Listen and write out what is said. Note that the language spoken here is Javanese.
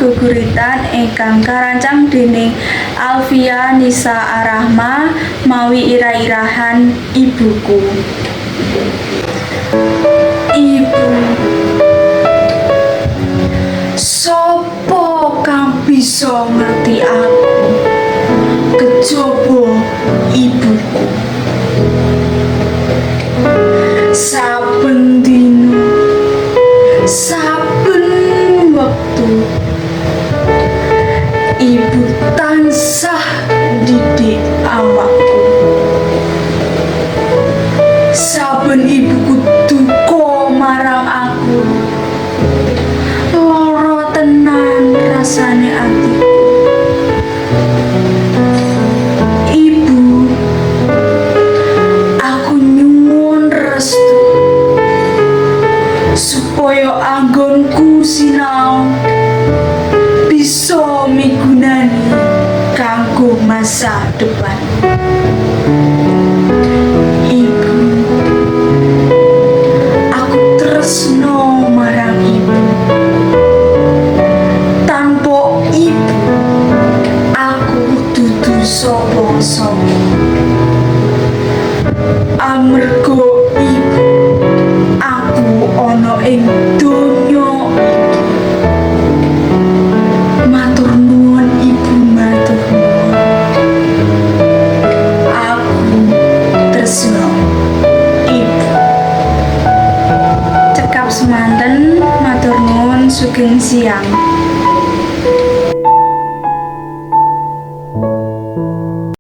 geguritan ingkang karancang déning Alfia Nisa Arahma mawi irah-irahan Ibuku. Ibu, sopo kang bisa ngerti aku kejaba ibuku? Saben dina, saben wektu, ibu tansah didik awakku. Saben ibuku duka marang aku, lara tenan rasane atiku. Ibu, aku nyuwun restu supaya anggonku sinau bisa migunani kanggo masa depan. Ibu, aku tresno marang ibu. Tanpa ibu, aku dudu sapa-sapa. Amarga ibu, aku ana ing donya iki. Matur nuwun ibu, matur nuwun. Aku tresno ibu. Cekap semanten, matur nuwun, sugeng siang.